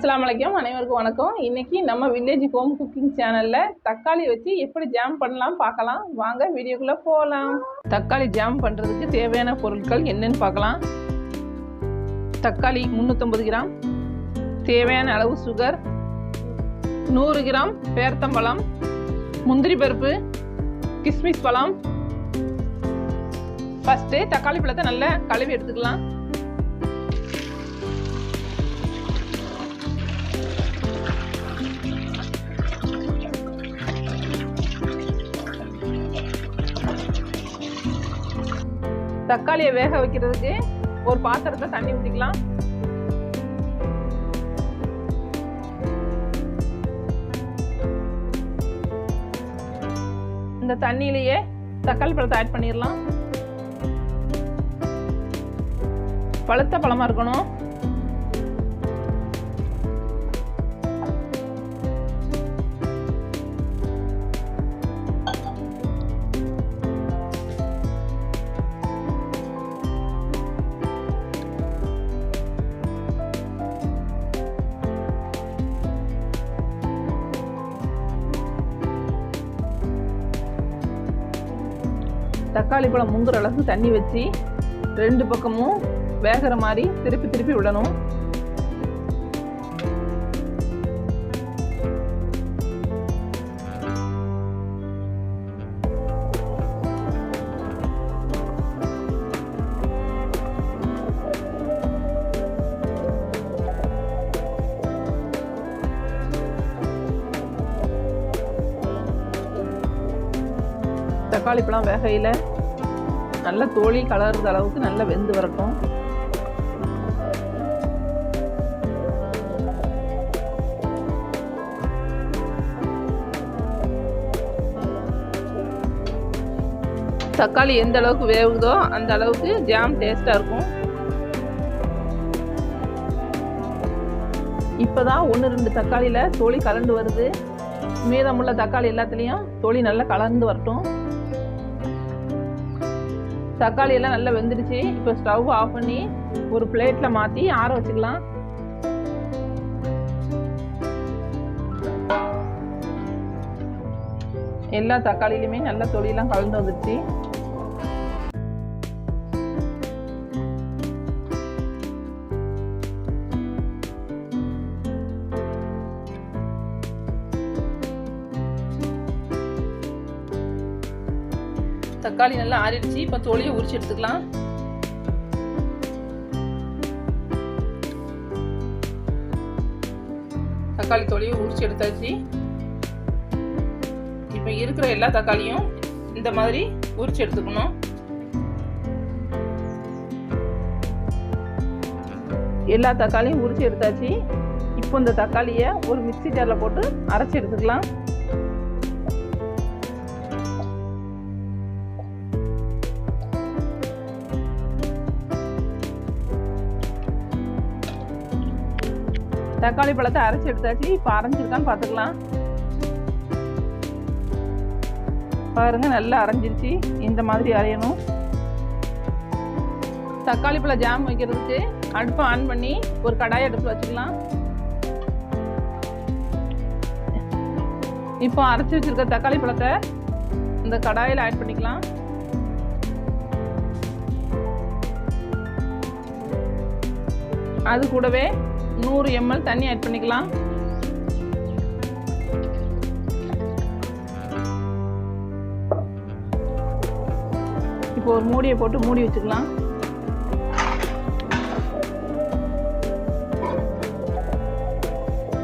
அஸ்ஸலாமு அலைக்கும். அனைவருக்கும் வணக்கம். இன்னைக்கு நம்ம வில்லேஜ் ஹோம் குக்கிங் சேனல்ல தக்காளி வச்சு எப்படி ஜாம் பண்ணலாம் பார்க்கலாம். வாங்க வீடியோக்குள்ள போகலாம். தக்காளி ஜாம் பண்றதுக்கு தேவையான பொருட்கள் என்னன்னு பார்க்கலாம். தக்காளி 350 கிராம், தேவையான அளவு சுகர், 100 கிராம் பேர்த்தம்பழம், முந்திரி பருப்பு, கிஸ்மிஸ் பழம். ஃபர்ஸ்ட் தக்காளி பழத்தை நல்லா கழுவி எடுத்துக்கலாம். தக்காளியை வேக வைக்கிறதுக்கு ஒரு பாத்திரத்தை தண்ணி ஊற்றிக்கலாம். இந்த தண்ணியிலேயே தக்காளி பழத்தை ஆட் பண்ணிடலாம். பழுத்த பழமா இருக்கணும். தக்காளி பழம் முங்குற அளவுக்கு தண்ணி வச்சு 2 பக்கமும் வேகிற மாதிரி திருப்பி திருப்பி விடணும். தக்காளி பழம் வேகையில் நல்ல தோலி கலர்ற அளவுக்கு நல்லா வெந்து வரட்டும். தக்காளி எந்த அளவுக்கு வேகுதோ அந்த அளவுக்கு ஜாம் டேஸ்டா இருக்கும். இப்போதான் 1-2 தக்காளியில தோலி கலந்து வருது. மீதமுள்ள தக்காளி எல்லாத்துலேயும் தோலி நல்லா கலந்து வரட்டும். தக்காளி எல்லாம் நல்லா வெந்துடுச்சு. இப்போ ஸ்டவ் ஆஃப் பண்ணி ஒரு பிளேட்ல மாற்றி ஆற வச்சுக்கலாம். எல்லா தக்காளியிலுமே நல்லா தொலியெல்லாம் கலந்து வந்துடுச்சு. தக்காளி நல்லா ஆறிடுச்சு. இப்போ தோலியை உரிச்சு எடுத்துக்கலாம். தக்காளி தோலியை உரிச்சு எடுத்தாச்சு. இப்போ இருக்கிற எல்லா தக்காளியும் இந்த மாதிரி உரிச்சு எடுத்துக்கணும். எல்லா தக்காளியும் உரிச்சு எடுத்தாச்சு. இப்போ இந்த தக்காளியை ஒரு மிக்ஸி ஜார்ல போட்டு அரைச்சி எடுத்துக்கலாம். தக்காளி பழத்தை அரைச்சி எடுத்தாச்சு. இப்போ அரைஞ்சிருக்கான்னு பார்த்துக்கலாம். பாருங்க, நல்லா அரைஞ்சிருச்சு. இந்த மாதிரி அரையணும். தக்காளி பழ ஜாம் வைக்கிறதுக்கு அடுப்பை ஆன் பண்ணி ஒரு கடாயை அடுப்பில் வச்சுக்கலாம். இப்போ அரைச்சி வச்சிருக்க தக்காளி பழத்தை இந்த கடாயில் ஆட் பண்ணிக்கலாம். அது கூடவே 100 ml தண்ணி ஆட் பண்ணிக்கலாம். இப்போ ஒரு மூடியை போட்டு மூடி வச்சுக்கலாம்.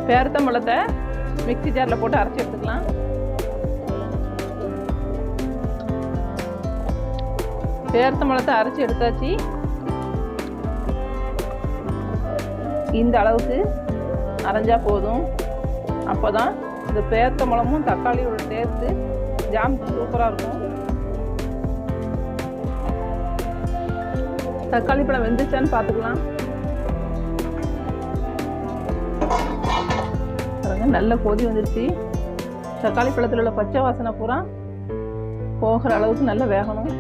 பேர்த்தம்பழத்தை மிக்ஸி ஜார்ல போட்டு அரைச்சி எடுத்துக்கலாம். பேர்த்தம்பழத்தை அரைச்சி எடுத்தாச்சு. இந்த அளவுக்கு அரைஞ்சா போதும். அப்போதான் இந்த பேர்த்தம்பழமும் தக்காளியோட டேஸ்ட்டு ஜாம் சூப்பராக இருக்கும். தக்காளி பழம் வெந்துச்சான்னு பார்த்துக்கலாம். பாருங்க, நல்ல கொதி வந்துருச்சு. தக்காளி பழத்தில் உள்ள பச்சை வாசனை பூரா போகிற அளவுக்கு நல்லா வேகணும்.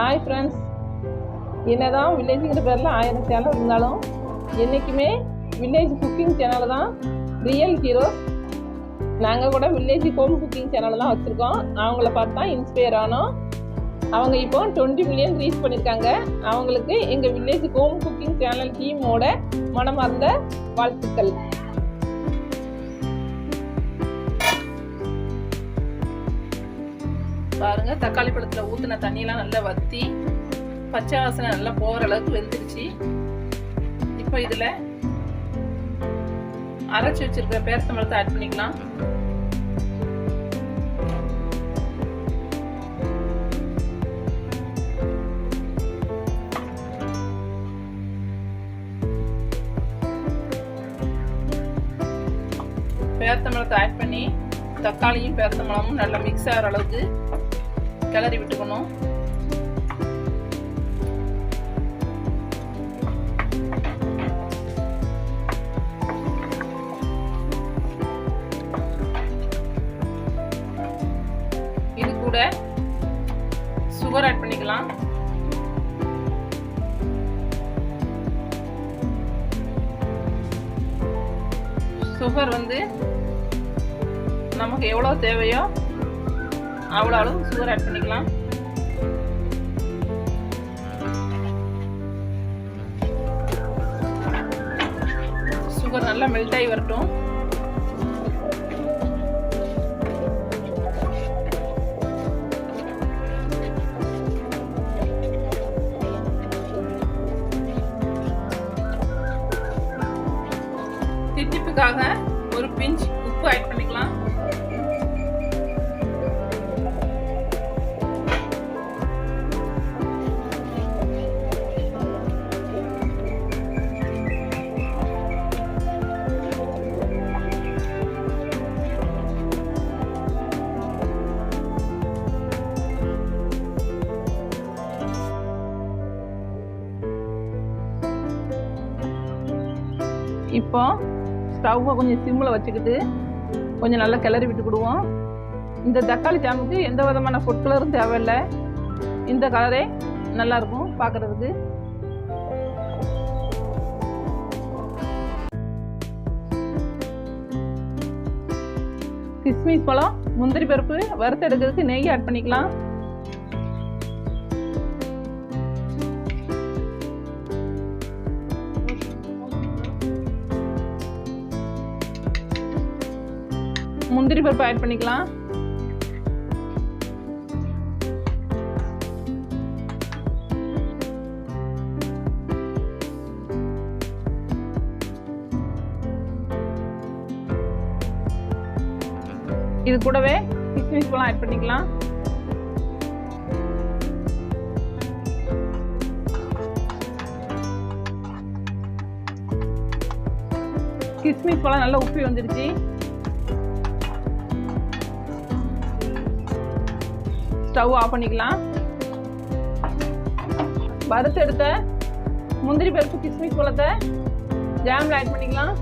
ஹாய் ஃப்ரெண்ட்ஸ், என்னதான் வில்லேஜுங்கிற பேரில் 1000 சேனல் இருந்தாலும் என்றைக்குமே வில்லேஜ் குக்கிங் சேனல் தான் ரியல் ஹீரோஸ். நாங்கள் கூட வில்லேஜ் ஹோம் குக்கிங் சேனல் தான் வச்சுருக்கோம். அவங்கள பார்த்து தான் இன்ஸ்பயர் ஆனோம். அவங்க இப்போ 20 மில்லியன் ரீச் பண்ணியிருக்காங்க. அவங்களுக்கு எங்கள் வில்லேஜ் ஹோம் குக்கிங் சேனல் டீமோட மனமார்ந்த வாழ்த்துக்கள். பாருங்க, தக்காளி பழத்தில் ஊற்றின தண்ணியெல்லாம் நல்லா வற்றி பச்சை வாசனை நல்லா போகிற அளவுக்கு வெந்துருச்சு. இப்போ இதில் அரைச்சி வச்சிருக்கிற பேரிச்சம்பழத்தை ஆட் பண்ணிக்கலாம். பேரிச்சம்பழத்தை ஆட் பண்ணி தக்காளியும் பேரிச்சம்பழமும் நல்லா மிக்ஸ் ஆகிற அளவுக்கு கிளறி விட்டுக்கணும். இது கூட சுகர் ஆட் பண்ணிக்கலாம். சுகர் நமக்கு எவ்வளோ தேவையோ அவ்வளோ அளவு சுகர் ஆட் பண்ணிக்கலாம். சுகர் நல்லா மெல்ட் ஆகி வரட்டும். தித்திப்புக்காக ஒரு பிஞ்ச் உப்பு ஆட் பண்ணிக்கலாம். இப்போ ஸ்டவ்வை கொஞ்சம் சிம்மில் வச்சுக்கிட்டு கொஞ்சம் நல்லா கிளறி விட்டுக்கிடுவோம். இந்த தக்காளி ஜாமுக்கு எந்த விதமான ஃபுட் கலரும் தேவையில்லை. இந்த கலரே நல்லாயிருக்கும் பார்க்குறதுக்கு. கிஸ்மிஸ் பழம், முந்திரி பருப்பு வறுத்து எடுக்கிறதுக்கு நெய் ஆட் பண்ணிக்கலாம். முந்திரி பருப்பு ஆட் பண்ணிக்கலாம். இது கூடவே கிஸ்மிஸ் பழம் ஆட் பண்ணிக்கலாம். கிஸ்மிஸ் பழம் நல்லா உப்பி வந்துடுச்சு. ஸ்டவ் ஆஃப் பண்ணிக்கலாம். வறுத்து எடுத்த முந்திரி பருப்பு கிஸ்மிஸ் பழத்தை ஜாமில் ஆட் பண்ணிக்கலாம்.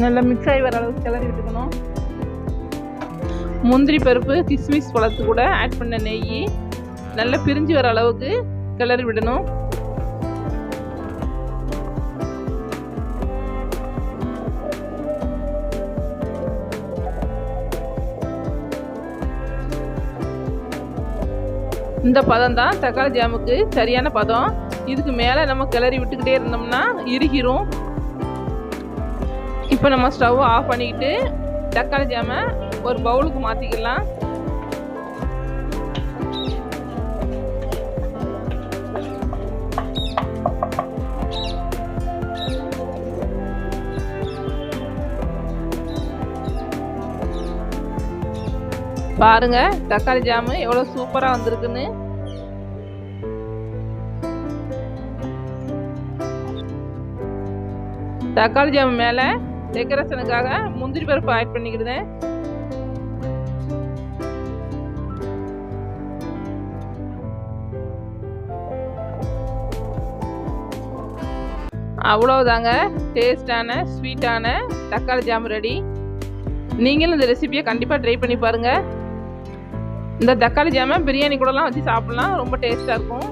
நல்லா மிக்ஸ் ஆகி வர அளவுக்கு கிளறி விட்டுக்கணும். முந்திரி பருப்பு கிஸ்மிஸ் பழத்து கூட ஆட் பண்ண நெய் நல்லா பிரிஞ்சு வர அளவுக்கு கிளறி விடணும். இந்த பதம் தான் தக்காளி ஜாமுக்கு சரியான பதம். இதுக்கு மேலே நம்ம கிளறி விட்டுக்கிட்டே இருந்தோம்னா இறுகிரும். இப்போ நம்ம ஸ்டவ் ஆஃப் பண்ணிக்கிட்டு தக்காளி ஜாமை ஒரு பவுலுக்கு மாற்றிக்கலாம். பாருங்க, தக்காளி ஜாமு எவ்வளோ சூப்பராக வந்திருக்குன்னு. தக்காளி ஜாமு மேலே டெக்கரேஷனுக்காக முந்திரி பருப்பு ஆட் பண்ணிக்கிடுதேன். அவ்வளோதாங்க, டேஸ்டான ஸ்வீட்டான தக்காளி ஜாம் ரெடி. நீங்களும் இந்த ரெசிபியை கண்டிப்பாக ட்ரை பண்ணி பாருங்கள். இந்த தக்காளி ஜாமை பிரியாணி கூடலாம் வச்சு சாப்பிட்லாம், ரொம்ப டேஸ்ட்டாக இருக்கும்.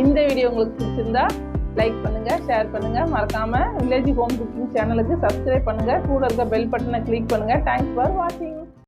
இந்த வீடியோ உங்களுக்கு பிடிச்சிருந்தா லைக் பண்ணுங்கள், ஷேர் பண்ணுங்கள். மறக்காமல் வில்லேஜ் ஹோம் குக்கிங் சேனலுக்கு சப்ஸ்கிரைப் பண்ணுங்கள். கூட இருக்க பெல் பட்டனை கிளிக் பண்ணுங்கள். தேங்க்ஸ் ஃபார் வாட்சிங்.